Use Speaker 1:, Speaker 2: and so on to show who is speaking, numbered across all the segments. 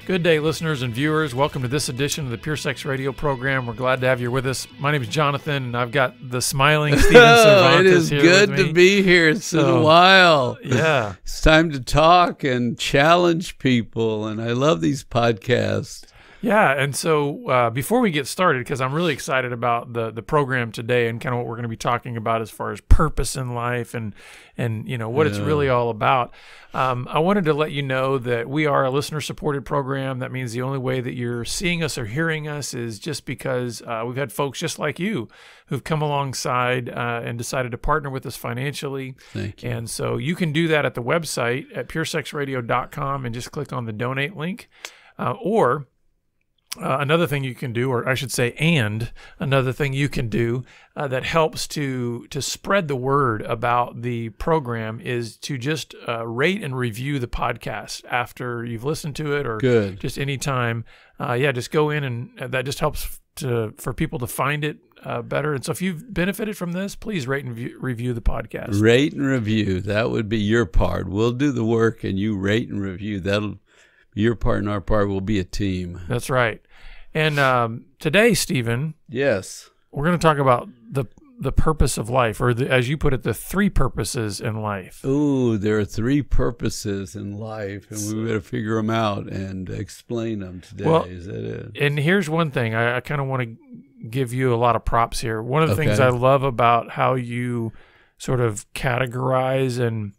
Speaker 1: Good day, listeners and viewers. Welcome to this edition of the Pure Sex Radio program. We're glad to have you with us. My name is Jonathan, and I've got the smiling Steven Cervantes here with me.
Speaker 2: It is good to be here. It's been a while.
Speaker 1: Yeah.
Speaker 2: It's time to talk and challenge people, and I love these podcasts.
Speaker 1: Yeah, and so before we get started, because I'm really excited about the program today and kind of what we're going to be talking about as far as purpose in life and you know what it's really all about, I wanted to let you know that we are a listener-supported program. That means the only way that you're seeing us or hearing us is just because we've had folks just like you who've come alongside and decided to partner with us financially.
Speaker 2: Thank you.
Speaker 1: And so you can do that at the website at puresexradio.com and just click on the donate link, or another thing you can do, or I should say, and another thing you can do that helps to spread the word about the program is to just rate and review the podcast after you've listened to it, or just any time. Just go in, and that just helps for people to find it better. And so if you've benefited from this, please rate and review the podcast.
Speaker 2: Rate and review. That would be your part. We'll do the work, and you rate and review. Your part and our part will be a team.
Speaker 1: That's right. And today, Stephen,
Speaker 2: yes,
Speaker 1: we're going to talk about the purpose of life, or as you put it, the three purposes in life.
Speaker 2: Ooh, there are three purposes in life, and we better figure them out and explain them today.
Speaker 1: Well,
Speaker 2: is that it?
Speaker 1: And here's one thing. I kind of want to give you a lot of props here. One of the things I love about how you sort of categorize and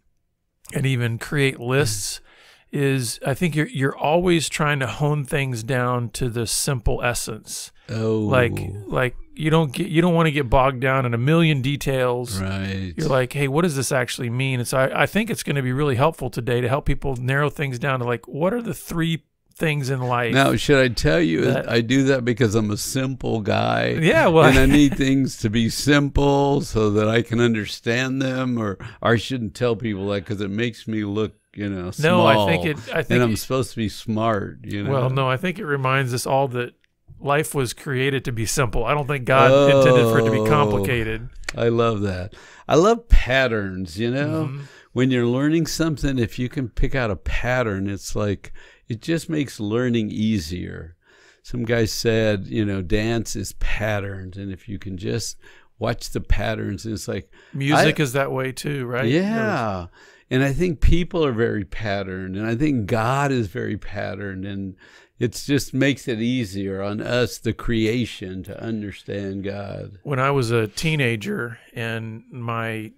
Speaker 1: even create lists is I think you're always trying to hone things down to the simple essence.
Speaker 2: Oh,
Speaker 1: like you don't want to get bogged down in a million details.
Speaker 2: Right.
Speaker 1: You're like, hey, what does this actually mean? And so I think it's going to be really helpful today to help people narrow things down to like, what are the three things in life?
Speaker 2: Now, should I tell you I do that because I'm a simple guy?
Speaker 1: Yeah, well,
Speaker 2: and I need things to be simple so that I can understand them, or I shouldn't tell people that because it makes me look, small.
Speaker 1: No, I think
Speaker 2: and I'm supposed to be smart,
Speaker 1: Well, no, I think it reminds us all that life was created to be simple. I don't think God intended for it to be complicated.
Speaker 2: I love that. I love patterns, When you're learning something, if you can pick out a pattern, it's like, it just makes learning easier. Some guy said, dance is patterns, and if you can just watch the patterns, it's like...
Speaker 1: Music is that way too, right?
Speaker 2: Yeah. And I think people are very patterned, and I think God is very patterned, and it just makes it easier on us, the creation, to understand God.
Speaker 1: When I was a teenager and my,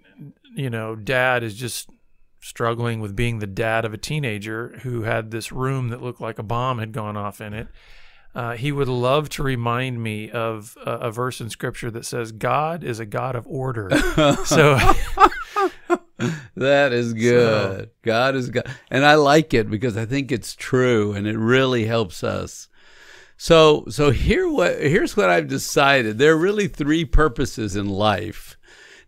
Speaker 1: dad is just struggling with being the dad of a teenager who had this room that looked like a bomb had gone off in it, he would love to remind me of a verse in Scripture that says, God is a God of order. So...
Speaker 2: That is good. God is God. And I like it because I think it's true, and it really helps us. So here's what I've decided. There are really three purposes in life.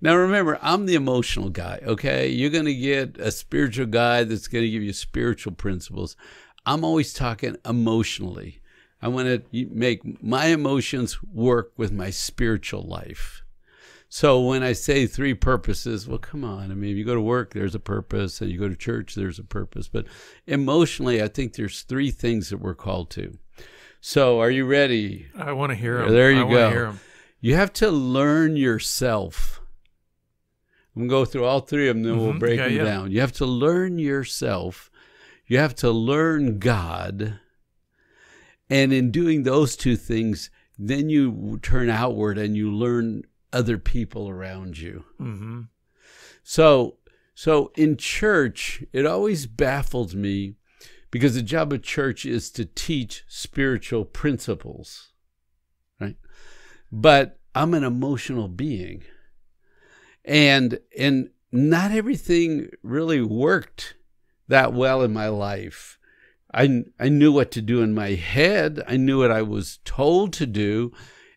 Speaker 2: Now, remember, I'm the emotional guy, okay? You're going to get a spiritual guy that's going to give you spiritual principles. I'm always talking emotionally. I want to make my emotions work with my spiritual life. So when I say three purposes, well, come on. I mean, if you go to work, there's a purpose, and you go to church, there's a purpose. But emotionally, I think there's three things that we're called to. So are you ready?
Speaker 1: I want to hear them.
Speaker 2: There you go. You have to learn yourself. I'm going to go through all three of them, then we'll break them down. You have to learn yourself. You have to learn God. And in doing those two things, then you turn outward and you learn other people around you.
Speaker 1: Mm-hmm.
Speaker 2: So in church, it always baffles me because the job of church is to teach spiritual principles, right? But I'm an emotional being, and not everything really worked that well in my life. I knew what to do in my head. I knew what I was told to do.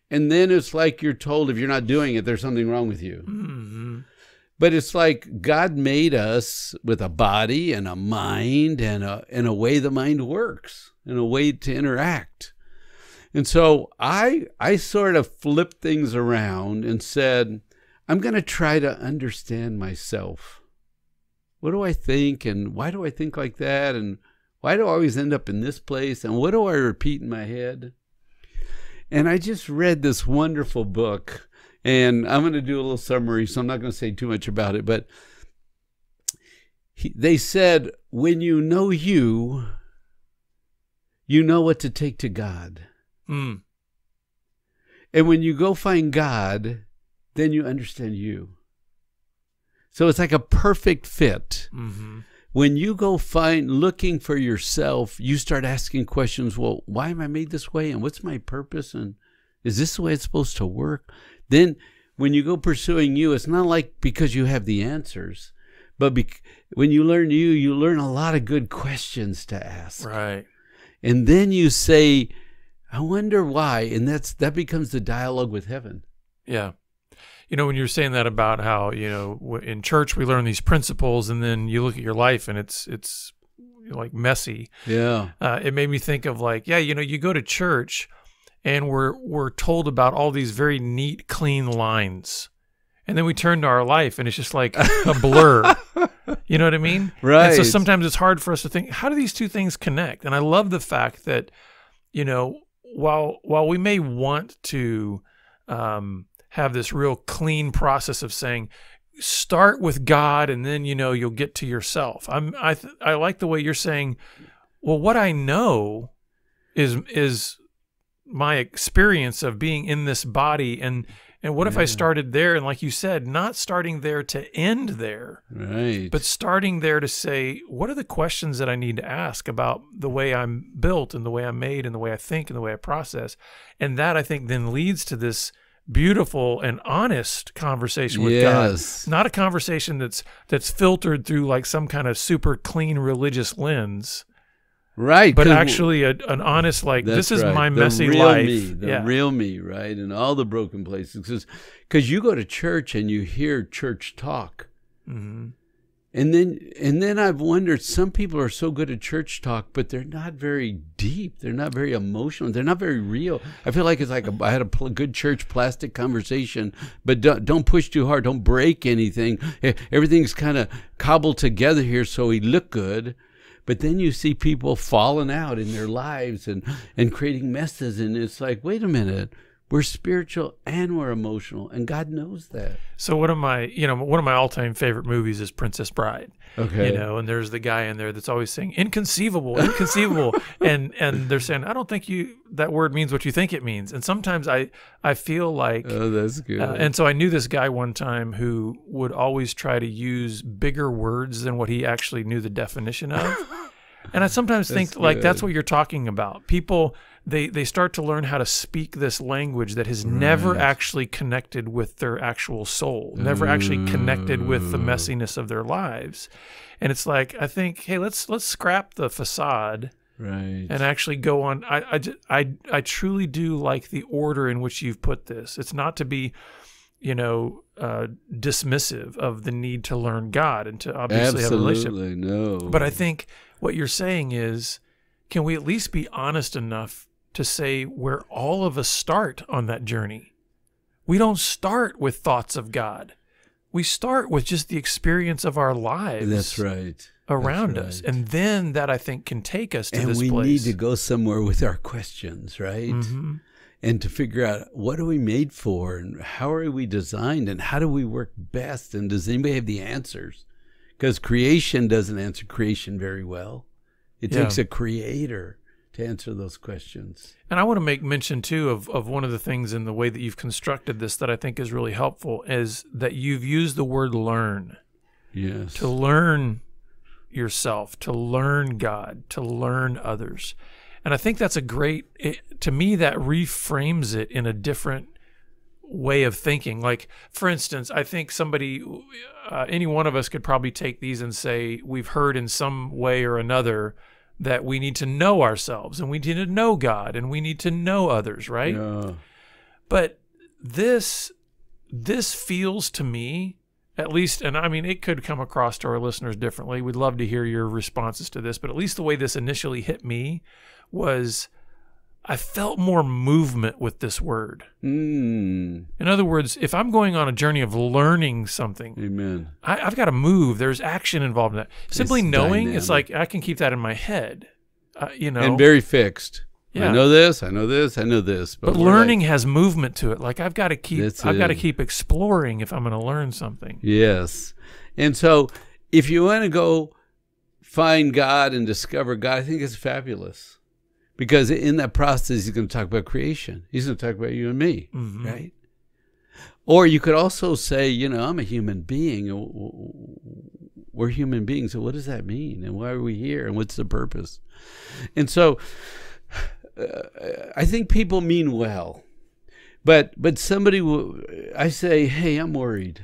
Speaker 2: And then it's like you're told if you're not doing it, there's something wrong with you.
Speaker 1: Mm-hmm.
Speaker 2: But it's like God made us with a body and a mind and a way the mind works and a way to interact. And so I sort of flipped things around and said, I'm going to try to understand myself. What do I think, and why do I think like that, and Why do I always end up in this place? And what do I repeat in my head? And I just read this wonderful book, and I'm going to do a little summary, so I'm not going to say too much about it, but they said, when you know, you know what to take to God.
Speaker 1: Mm.
Speaker 2: And when you go find God, then you understand you. So it's like a perfect fit.
Speaker 1: Mm-hmm.
Speaker 2: When you go looking for yourself, you start asking questions. Well, why am I made this way? And what's my purpose? And is this the way it's supposed to work? Then when you go pursuing you, it's not like because you have the answers, but when you learn you learn a lot of good questions to ask.
Speaker 1: Right.
Speaker 2: And then you say, I wonder why. And that becomes the dialogue with heaven.
Speaker 1: Yeah. When you're saying that about how, in church we learn these principles, and then you look at your life and it's like messy.
Speaker 2: Yeah.
Speaker 1: It made me think of like, you go to church and we're told about all these very neat, clean lines. And then we turn to our life and it's just like a blur. You know what I mean?
Speaker 2: Right.
Speaker 1: And so sometimes it's hard for us to think, how do these two things connect? And I love the fact that, while we may want to have this real clean process of saying, start with God and then, you'll get to yourself. I like the way you're saying, well, what I know is my experience of being in this body, and what if I started there, and like you said, not starting there to end there,
Speaker 2: right,
Speaker 1: but starting there to say, what are the questions that I need to ask about the way I'm built and the way I'm made and the way I think and the way I process. And that, I think, then leads to this beautiful and honest conversation with God. Not a conversation that's filtered through like some kind of super clean religious lens.
Speaker 2: Right.
Speaker 1: But actually an honest, like, this is my messy life.
Speaker 2: The real me, right? And all the broken places. Because you go to church and you hear church talk.
Speaker 1: Mm-hmm. And
Speaker 2: then I've wondered, some people are so good at church talk, but they're not very deep. They're not very emotional. They're not very real. I feel like it's like I had a good church plastic conversation, but don't push too hard. Don't break anything. Everything's kind of cobbled together here so we look good. But then you see people falling out in their lives and creating messes. And it's like, wait a minute. We're spiritual and we're emotional, and God knows that.
Speaker 1: So one of my all-time favorite movies is Princess Bride.
Speaker 2: Okay.
Speaker 1: And there's the guy in there that's always saying inconceivable, inconceivable, and they're saying, I don't think that word means what you think it means. And sometimes I feel like,
Speaker 2: oh, that's good.
Speaker 1: And so I knew this guy one time who would always try to use bigger words than what he actually knew the definition of. And I sometimes think like that's what you're talking about. People, they start to learn how to speak this language that has never actually connected with their actual soul, never actually connected with the messiness of their lives. And it's like, I think, hey, let's scrap the facade,
Speaker 2: right,
Speaker 1: and actually go on. I truly do like the order in which you've put this. It's not to be, dismissive of the need to learn God and to obviously have a relationship.
Speaker 2: No.
Speaker 1: But I think what you're saying is, can we at least be honest enough to say where all of us start on that journey? We don't start with thoughts of God. We start with just the experience of our lives.
Speaker 2: That's right.
Speaker 1: Around us. And then that, I think, can take us to this place.
Speaker 2: And we need to go somewhere with our questions, right?
Speaker 1: Mm-hmm.
Speaker 2: And to figure out, what are we made for, and how are we designed, and how do we work best, and does anybody have the answers? Because creation doesn't answer creation very well. It takes a creator to answer those questions.
Speaker 1: And I want to make mention, too, of one of the things in the way that you've constructed this that I think is really helpful, is that you've used the word learn.
Speaker 2: Yes.
Speaker 1: To learn yourself, to learn God, to learn others. And I think that's to me, that reframes it in a different way of thinking. Like, for instance, I think any one of us could probably take these and say, we've heard in some way or another that we need to know ourselves, and we need to know God, and we need to know others, right?
Speaker 2: Yeah.
Speaker 1: But this feels to me, at least, and I mean, it could come across to our listeners differently. We'd love to hear your responses to this, but at least the way this initially hit me was, I felt more movement with this word.
Speaker 2: Mm.
Speaker 1: In other words, if I'm going on a journey of learning something,
Speaker 2: Amen.
Speaker 1: I've got to move. There's action involved in that. Simply
Speaker 2: It's
Speaker 1: knowing,
Speaker 2: dynamic.
Speaker 1: it's like I can keep that in my head, you know.
Speaker 2: And very fixed.
Speaker 1: Yeah.
Speaker 2: I know this, I know this, I know this.
Speaker 1: But
Speaker 2: we're
Speaker 1: learning has movement to it. Like I've got to keep
Speaker 2: That's
Speaker 1: I've got to
Speaker 2: it.
Speaker 1: keep exploring if I'm going to learn something.
Speaker 2: Yes. And so if you want to go find God and discover God, I think it's fabulous. Because in that process, he's going to talk about creation. He's going to talk about you and me, right? Or you could also say, you know, I'm a human being. We're human beings. So what does that mean? And why are we here? And what's the purpose? And so I think people mean well. But somebody will, I say, hey, I'm worried.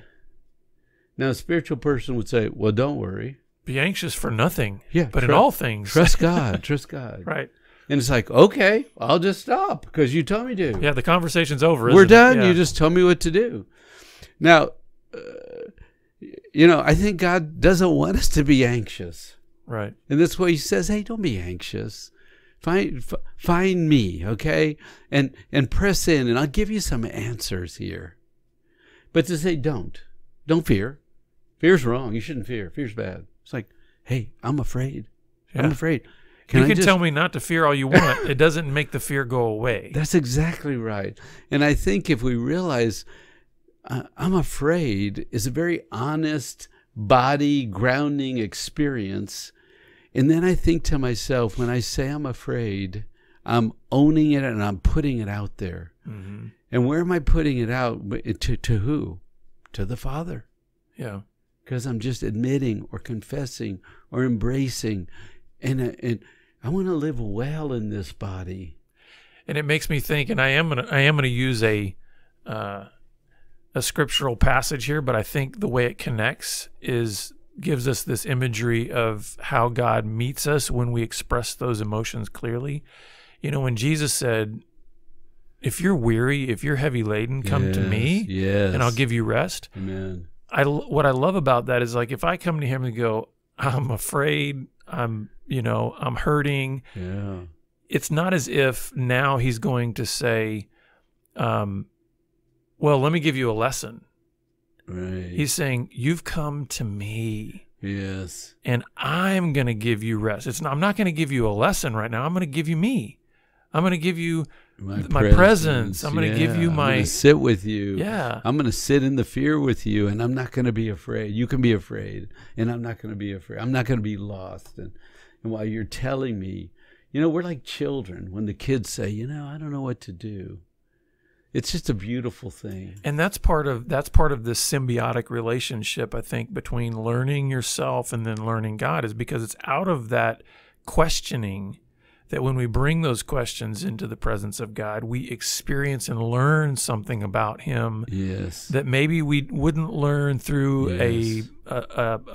Speaker 2: Now, a spiritual person would say, well, don't worry.
Speaker 1: Be anxious for nothing.
Speaker 2: Yeah,
Speaker 1: But in all things.
Speaker 2: Trust God. Trust God.
Speaker 1: Right.
Speaker 2: And it's like, okay, I'll just stop because you told me to.
Speaker 1: Yeah, the conversation's over.
Speaker 2: We're
Speaker 1: isn't
Speaker 2: done.
Speaker 1: It? Yeah.
Speaker 2: You just told me what to do. Now, you know, I think God doesn't want us to be anxious.
Speaker 1: Right.
Speaker 2: And that's why he says, hey, don't be anxious. Find me, okay? And press in, and I'll give you some answers here. But to say don't fear. Fear's wrong. You shouldn't fear. Fear's bad. It's like, hey, I'm afraid.
Speaker 1: Yeah.
Speaker 2: I'm afraid.
Speaker 1: You can tell me not to fear all you want. It doesn't make the fear go away.
Speaker 2: That's exactly right. And I think if we realize I'm afraid is a very honest body grounding experience. And then I think to myself, when I say I'm afraid, I'm owning it and I'm putting it out there.
Speaker 1: Mm-hmm.
Speaker 2: And where am I putting it out? To who? To the Father.
Speaker 1: Yeah.
Speaker 2: Because I'm just admitting or confessing or embracing. And I want to live well in this body.
Speaker 1: And it makes me think, and I am gonna use a scriptural passage here, but I think the way it connects gives us this imagery of how God meets us when we express those emotions clearly. You know, when Jesus said, if you're weary, if you're heavy laden, come to me, and I'll give you rest.
Speaker 2: Amen.
Speaker 1: What I love about that is, like, if I come to him and go, I'm afraid, I'm hurting.
Speaker 2: Yeah.
Speaker 1: It's not as if now he's going to say, well, let me give you a lesson.
Speaker 2: Right.
Speaker 1: He's saying, you've come to me.
Speaker 2: Yes.
Speaker 1: And I'm going to give you rest. I'm not going to give you a lesson right now. I'm going to give you me. I'm going to give you my presence. I'm going to give you
Speaker 2: I'm
Speaker 1: my...
Speaker 2: going to sit with you.
Speaker 1: Yeah.
Speaker 2: I'm going to sit in the fear with you, and I'm not going to be afraid. You can be afraid, and I'm not going to be afraid. I'm not going to be lost. And while you're telling me, you know, we're like children when the kids say, you know, I don't know what to do. It's just a beautiful thing.
Speaker 1: And that's part of this symbiotic relationship, I think, between learning yourself and then learning God, is because it's out of that questioning that when we bring those questions into the presence of God, we experience and learn something about him.
Speaker 2: Yes.
Speaker 1: That maybe we wouldn't learn through a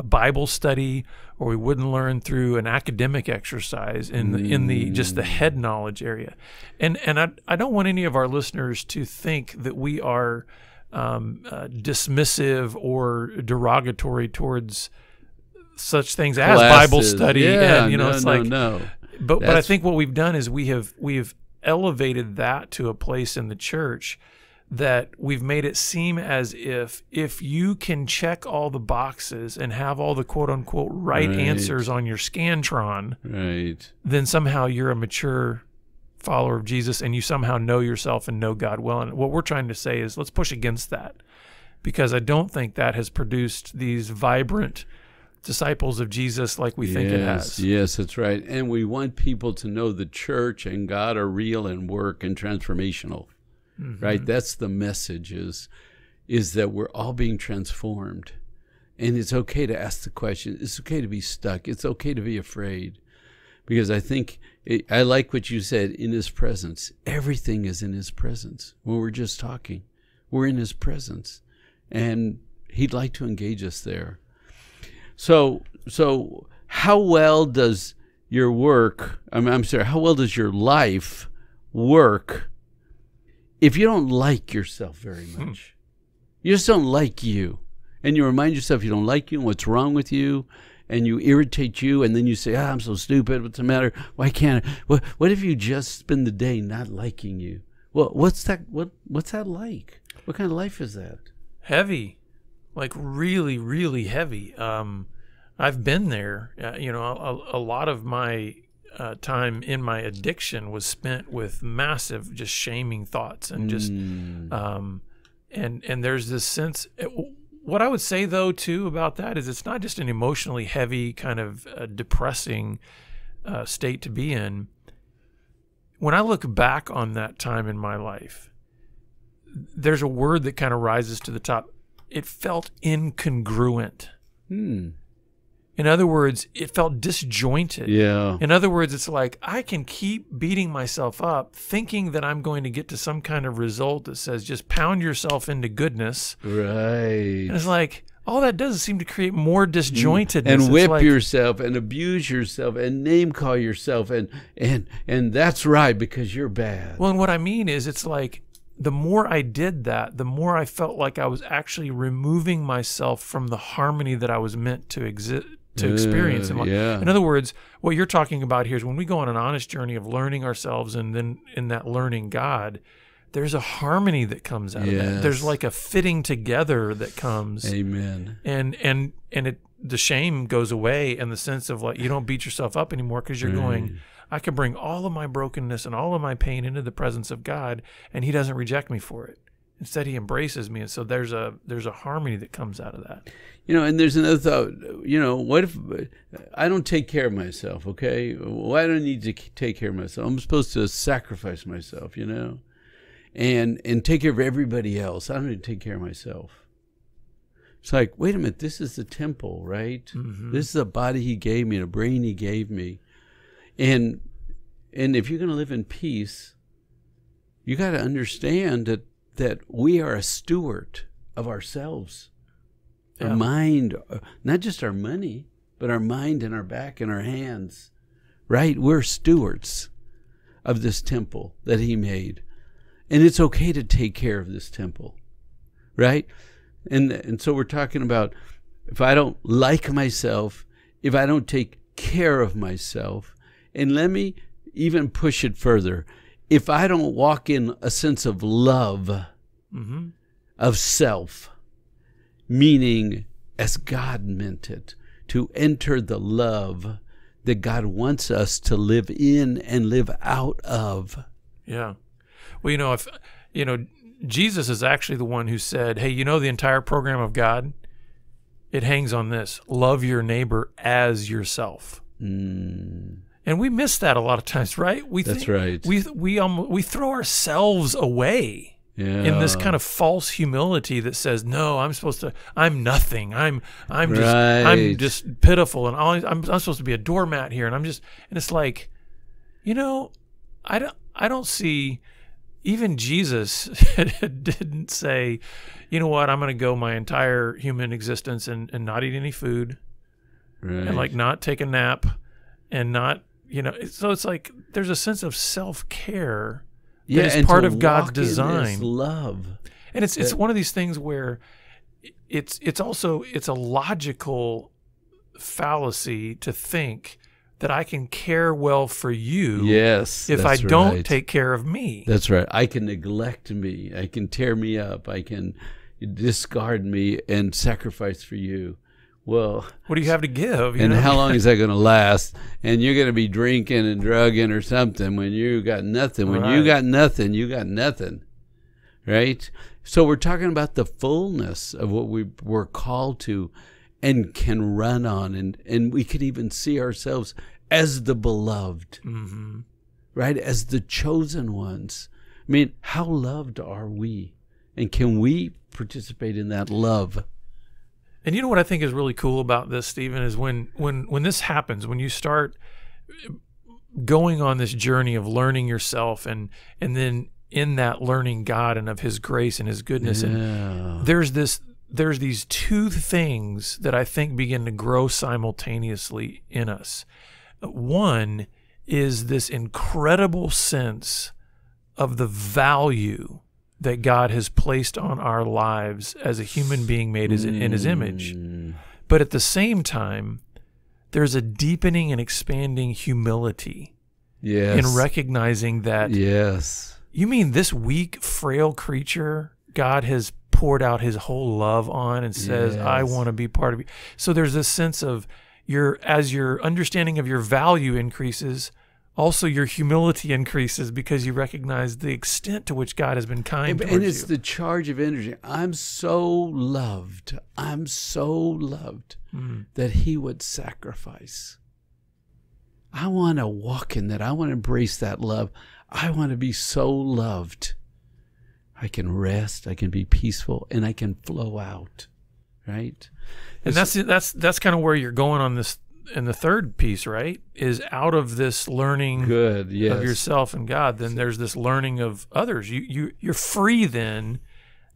Speaker 1: Bible study, or we wouldn't learn through an academic exercise in the just the head knowledge area. And I don't want any of our listeners to think that we are dismissive or derogatory towards such things as Bible study.
Speaker 2: Yeah,
Speaker 1: and it's like
Speaker 2: no.
Speaker 1: But I think what we've done is we've elevated that to a place in the church that we've made it seem as if you can check all the boxes and have all the quote unquote right answers on your Scantron,
Speaker 2: right,
Speaker 1: then somehow you're a mature follower of Jesus and you somehow know yourself and know God well. And what we're trying to say is, let's push against that, because I don't think that has produced these vibrant disciples of Jesus like we think it has.
Speaker 2: Yes, that's right. And we want people to know the church and God are real and work and transformational. Mm-hmm. Right? That's the message, is that we're all being transformed. And it's okay to ask the question. It's okay to be stuck. It's okay to be afraid. Because I think, I like what you said, in his presence. Everything is in his presence. When we're just talking, we're in his presence. And he'd like to engage us there. So how well does your work, how well does your life work if you don't like yourself very much? You just don't like you. And you remind yourself you don't like you and what's wrong with you. and you irritate you, and then you say, I'm so stupid. What's the matter? Why can't I? What if you just spend the day not liking you? Well, what's that like? What kind of life is that?
Speaker 1: Heavy, like really, really heavy. I've been there. A lot of my time in my addiction was spent with massive, just shaming thoughts and just, and there's this sense. What I would say though too about that is it's not just an emotionally heavy kind of depressing state to be in. When I look back on that time in my life, there's a word that kind of rises to the top. It felt incongruent. In other words, it felt disjointed.
Speaker 2: Yeah.
Speaker 1: In other words, it's like I can keep beating myself up thinking that I'm going to get to some kind of result that says just pound yourself into goodness.
Speaker 2: Right.
Speaker 1: And it's like all that does is seem to create more disjointedness.
Speaker 2: And whip yourself and abuse yourself and name call yourself and that's right because you're bad.
Speaker 1: Well, and what I mean is it's like the more I did that, the more I felt like I was actually removing myself from the harmony that I was meant to experience in life.
Speaker 2: Yeah.
Speaker 1: In other words, what you're talking about here is when we go on an honest journey of learning ourselves and then in that learning God, there's a harmony that comes out of that. There's like a fitting together that comes.
Speaker 2: Amen.
Speaker 1: And the shame goes away and the sense of like you don't beat yourself up anymore because you're going, I can bring all of my brokenness and all of my pain into the presence of God, and He doesn't reject me for it. Instead, He embraces me, and so there's a harmony that comes out of that.
Speaker 2: And there's another thought. What if I don't take care of myself? Okay, why do I need to take care of myself? I'm supposed to sacrifice myself, and take care of everybody else. I don't need to take care of myself. It's like, wait a minute, this is the temple, right? Mm-hmm. This is a body He gave me, and a brain He gave me. And if you're going to live in peace, you got to understand that we are a steward of ourselves. Our mind, not just our money, but our mind and our back and our hands, right? We're stewards of this temple that He made. And it's okay to take care of this temple, right? And so we're talking about if I don't like myself, if I don't take care of myself, and let me even push it further. If I don't walk in a sense of love, of self, meaning as God meant it, to enter the love that God wants us to live in and live out of.
Speaker 1: Yeah. Well, Jesus is actually the one who said, hey, the entire program of God, it hangs on this: love your neighbor as yourself. And we miss that a lot of times, right?
Speaker 2: That's right.
Speaker 1: We throw ourselves away in this kind of false humility that says, "No, I'm nothing. I'm just pitiful, and I'm supposed to be a doormat here." And it's like, I don't see. Even Jesus didn't say, "You know what? I'm going to go my entire human existence and not eat any food, and like not take a nap, and not." So it's like there's a sense of self-care that is part of God's design.
Speaker 2: Love.
Speaker 1: And it's one of these things where it's a logical fallacy to think that I can care well for you if I don't take care of me.
Speaker 2: That's right. I can neglect me. I can tear me up. I can discard me and sacrifice for you. Well,
Speaker 1: what do you have to give?
Speaker 2: And how long is that going to last? And you're going to be drinking and drugging or something when you got nothing. When you got nothing, you got nothing. Right? So we're talking about the fullness of what we were called to and can run on. And we can even see ourselves as the beloved. Right? As the chosen ones. I mean, how loved are we? And can we participate in that love?
Speaker 1: And you know what I think is really cool about this, Stephen, is when this happens, when you start going on this journey of learning yourself and then in that learning God and of His grace and His goodness, and there's these two things that I think begin to grow simultaneously in us. One is this incredible sense of the value that God has placed on our lives as a human being made in His image. But at the same time, there's a deepening and expanding humility
Speaker 2: Yes.
Speaker 1: in recognizing that,
Speaker 2: Yes.
Speaker 1: you mean this weak, frail creature God has poured out his whole love on and says, I
Speaker 2: Yes.
Speaker 1: want to be part of you. So there's this sense of as your understanding of your value increases, also your humility increases because you recognize the extent to which God has been kind towards
Speaker 2: And it's
Speaker 1: you.
Speaker 2: the charge of energy. I'm so loved. I'm so loved that he would sacrifice. I want to walk in that. I want to embrace that love. I want to be so loved. I can rest, I can be peaceful, and I can flow out, right?
Speaker 1: And that's kind of where you're going on this in the third piece, right? Is out of this learning
Speaker 2: Good, yes.
Speaker 1: of yourself and God, then there's this learning of others. You're free then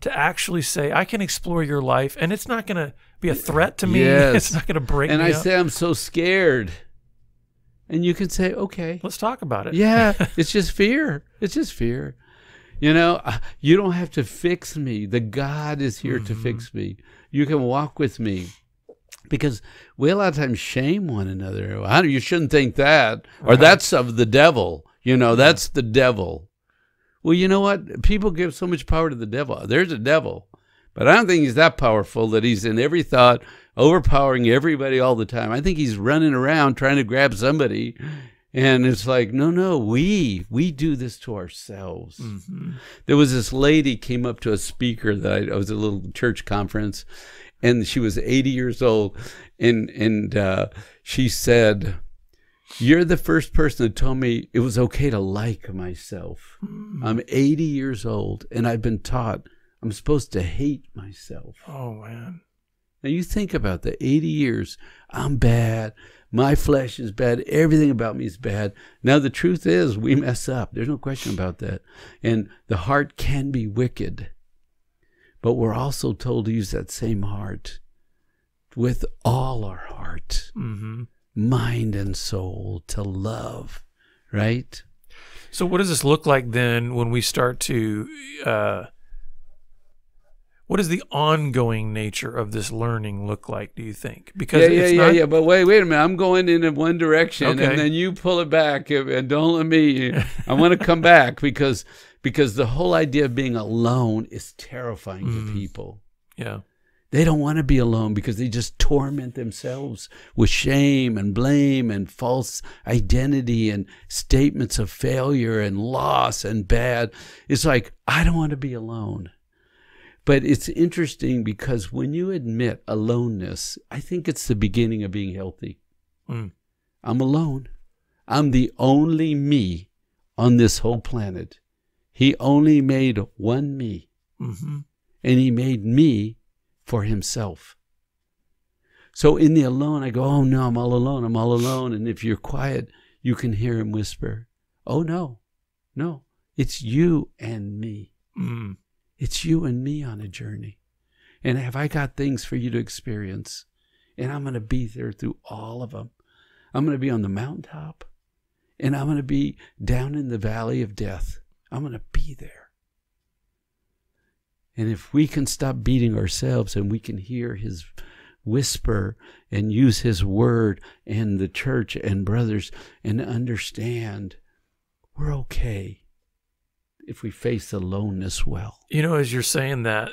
Speaker 1: to actually say, I can explore your life, and it's not going to be a threat to me.
Speaker 2: Yes.
Speaker 1: It's not going to break me
Speaker 2: And I
Speaker 1: up.
Speaker 2: say, I'm so scared. And you can say, okay.
Speaker 1: Let's talk about it.
Speaker 2: Yeah, it's just fear. It's just fear. You know, you don't have to fix me. The God is here to fix me. You can walk with me. Because we a lot of times shame one another. You shouldn't think that. Or that's of the devil. You know, that's the devil. Well, you know what? People give so much power to the devil. There's a devil. But I don't think he's that powerful that he's in every thought, overpowering everybody all the time. I think he's running around trying to grab somebody. And it's like, no, we do this to ourselves. There was this lady came up to a speaker that I was at a little church conference, and she was 80 years old, and she said, you're the first person that told me it was okay to like myself. I'm 80 years old, and I've been taught I'm supposed to hate myself.
Speaker 1: Oh, man.
Speaker 2: Now you think about that, 80 years, I'm bad. My flesh is bad. Everything about me is bad. Now, the truth is we mess up. There's no question about that. And the heart can be wicked. But we're also told to use that same heart with all our heart, mind and soul, to love, right?
Speaker 1: So what does this look like then when we start to what does the ongoing nature of this learning look like, do you think? Because
Speaker 2: yeah. But wait a minute. I'm going in one direction,
Speaker 1: Okay.
Speaker 2: and then you pull it back, and don't let me. I want to come back because the whole idea of being alone is terrifying to people.
Speaker 1: Yeah.
Speaker 2: They don't want to be alone because they just torment themselves with shame and blame and false identity and statements of failure and loss and bad. It's like, I don't want to be alone. But it's interesting because when you admit aloneness, I think it's the beginning of being healthy. I'm alone. I'm the only me on this whole planet. He only made one me. And he made me for himself. So in the alone, I go, oh no, I'm all alone. I'm all alone. And if you're quiet, you can hear him whisper, oh no, it's you and me. It's you and me on a journey. And have I got things for you to experience? And I'm going to be there through all of them. I'm going to be on the mountaintop. And I'm going to be down in the valley of death. I'm going to be there. And if we can stop beating ourselves and we can hear his whisper and use his word and the church and brothers and understand, we're okay. If we face aloneness well.
Speaker 1: You know, as you're saying that,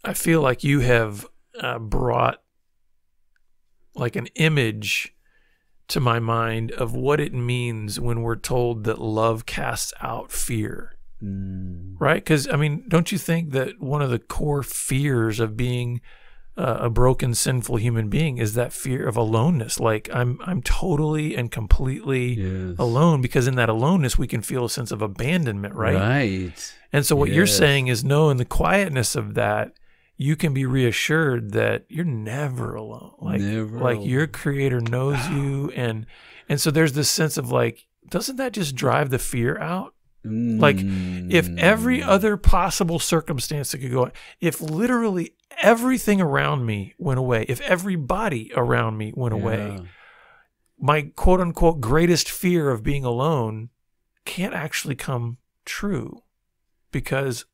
Speaker 1: I feel like you have brought like an image to my mind of what it means when we're told that love casts out fear. Right? Because, I mean, don't you think that one of the core fears of being a broken, sinful human being is that fear of aloneness? Like, I'm totally and completely alone, because in that aloneness, we can feel a sense of abandonment, right?
Speaker 2: Right.
Speaker 1: And so what you're saying is, no, in the quietness of that, you can be reassured that you're never alone. Like your creator knows you. And so there's this sense of like, doesn't that just drive the fear out? Like, if every other possible circumstance that could go on, if literally everything around me went away, if everybody around me went away, my quote unquote greatest fear of being alone can't actually come true, because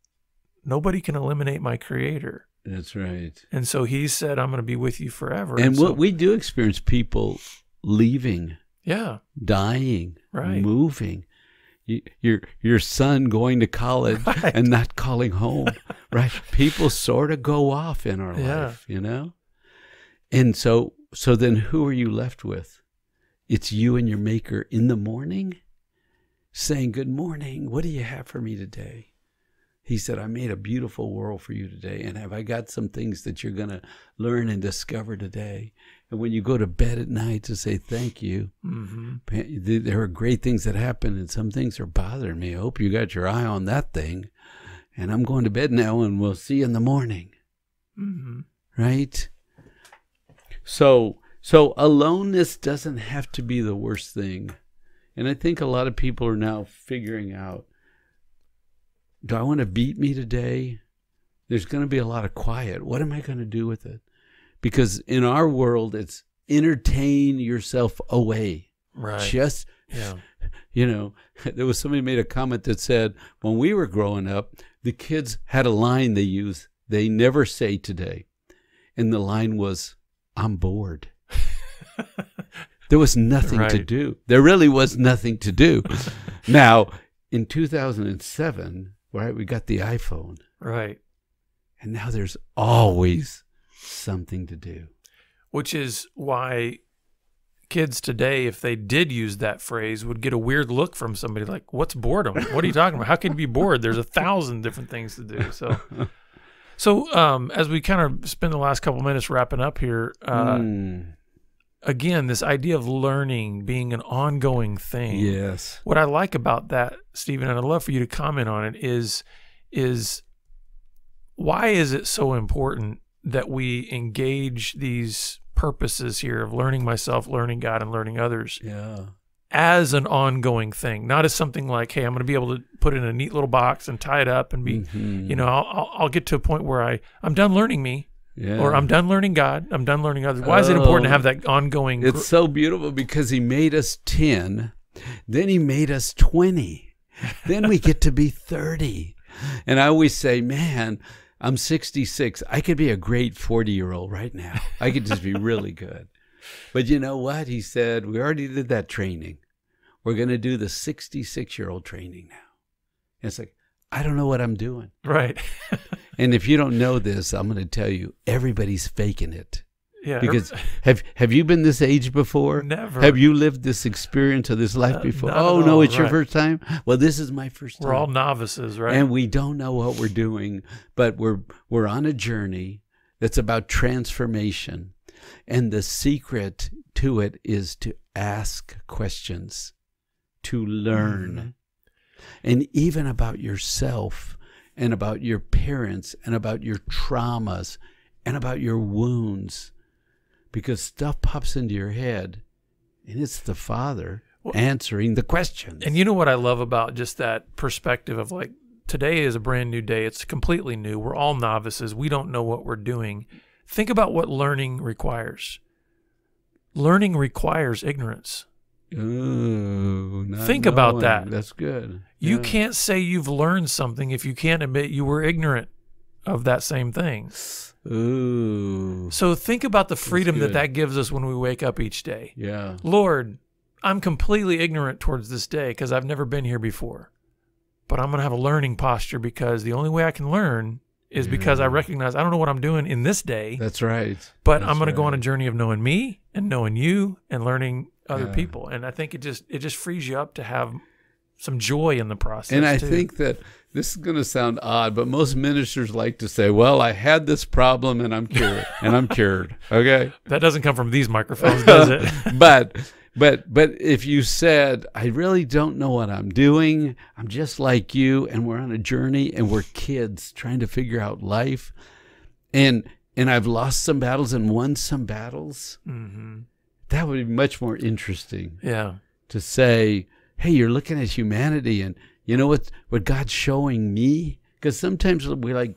Speaker 1: nobody can eliminate my creator.
Speaker 2: That's right.
Speaker 1: And so he said, I'm going to be with you forever.
Speaker 2: And
Speaker 1: so,
Speaker 2: what we do experience people leaving,
Speaker 1: yeah,
Speaker 2: dying,
Speaker 1: right.
Speaker 2: moving. Your son going to college
Speaker 1: Right.
Speaker 2: and not calling home, right? People sort of go off in our
Speaker 1: Yeah.
Speaker 2: life, you know? And so then who are you left with? It's you and your maker in the morning saying, good morning, what do you have for me today? He said, I made a beautiful world for you today, and have I got some things that you're going to learn and discover today? And when you go to bed at night to say thank you, there are great things that happen, and some things are bothering me. I hope you got your eye on that thing, and I'm going to bed now, and we'll see you in the morning. Right? So aloneness doesn't have to be the worst thing. And I think a lot of people are now figuring out, do I want to beat me today? There's going to be a lot of quiet. What am I going to do with it? Because in our world, it's entertain yourself away.
Speaker 1: Right.
Speaker 2: Just, you know, there was somebody made a comment that said, when we were growing up, the kids had a line they never say today. And the line was, I'm bored. There was nothing to do. There really was nothing to do. Now, in 2007, right, we got the iPhone.
Speaker 1: Right.
Speaker 2: And now there's always something to do.
Speaker 1: Which is why kids today, if they did use that phrase, would get a weird look from somebody like, what's boredom? What are you talking about? How can you be bored? There's 1,000 different things to do. So as we kind of spend the last couple minutes wrapping up here, again, this idea of learning being an ongoing thing.
Speaker 2: Yes.
Speaker 1: What I like about that, Stephen, and I'd love for you to comment on it, is why is it so important that we engage these purposes here of learning myself, learning God, and learning others as an ongoing thing, not as something like, hey, I'm going to be able to put it in a neat little box and tie it up and be, you know, I'll get to a point where I'm done learning me. Yeah. Or I'm done learning God, I'm done learning others. Why is it important to have that ongoing?
Speaker 2: It's so beautiful because he made us 10, then he made us 20, then we get to be 30. And I always say, man, I'm 66. I could be a great 40-year-old right now. I could just be really good. But you know what? He said, we already did that training. We're going to do the 66-year-old training now. And it's like, I don't know what I'm doing.
Speaker 1: Right.
Speaker 2: And if you don't know this, I'm going to tell you, everybody's faking it.
Speaker 1: Yeah.
Speaker 2: Because have you been this age before?
Speaker 1: Never.
Speaker 2: Have you lived this experience of this life before? Oh, no, it's your first time? Well, this is my first time.
Speaker 1: We're all novices, right?
Speaker 2: And we don't know what we're doing, but we're on a journey that's about transformation. And the secret to it is to ask questions, to learn. And even about yourself and about your parents and about your traumas and about your wounds. Because stuff pops into your head, and it's the Father answering the questions.
Speaker 1: And you know what I love about just that perspective of like, today is a brand new day. It's completely new. We're all novices. We don't know what we're doing. Think about what learning requires. Learning requires ignorance.
Speaker 2: Ooh,
Speaker 1: Think about that.
Speaker 2: That's good.
Speaker 1: You can't say you've learned something if you can't admit you were ignorant of that same thing.
Speaker 2: Ooh.
Speaker 1: So think about the freedom that gives us when we wake up each day.
Speaker 2: Yeah.
Speaker 1: Lord, I'm completely ignorant towards this day because I've never been here before. But I'm going to have a learning posture because the only way I can learn is because I recognize I don't know what I'm doing in this day.
Speaker 2: That's right.
Speaker 1: But I'm going to go on a journey of knowing me and knowing you and learning other people. And I think it just frees you up to have some joy in the process.
Speaker 2: And I think that this is going to sound odd, but most ministers like to say, well, I had this problem and I'm cured. And I'm cured. Okay?
Speaker 1: That doesn't come from these microphones, does it?
Speaker 2: But if you said, I really don't know what I'm doing, I'm just like you, and we're on a journey, and we're kids trying to figure out life, and I've lost some battles and won some battles, that would be much more interesting.
Speaker 1: Yeah.
Speaker 2: To say, hey, you're looking at humanity, and you know what God's showing me? Because sometimes we like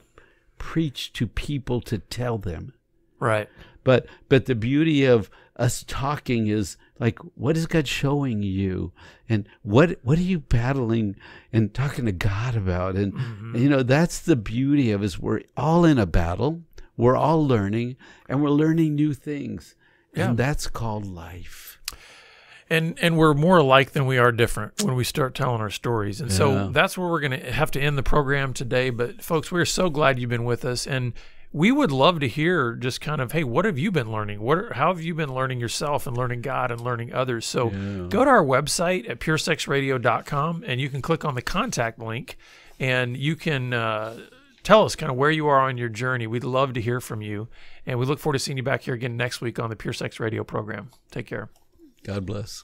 Speaker 2: preach to people to tell them.
Speaker 1: Right.
Speaker 2: But the beauty of us talking is like, what is God showing you? And what are you battling and talking to God about? And, and you know, that's the beauty of us. We're all in a battle. We're all learning, and we're learning new things.
Speaker 1: Yeah.
Speaker 2: And that's called life.
Speaker 1: And we're more alike than we are different when we start telling our stories. And so
Speaker 2: Yeah.
Speaker 1: that's where we're going to have to end the program today. But folks, we're so glad you've been with us. And we would love to hear just kind of, hey, what have you been learning? How have you been learning yourself and learning God and learning others? So go to our website at puresexradio.com, and you can click on the contact link, and you can tell us kind of where you are on your journey. We'd love to hear from you. And we look forward to seeing you back here again next week on the Pure Sex Radio program. Take care.
Speaker 2: God bless.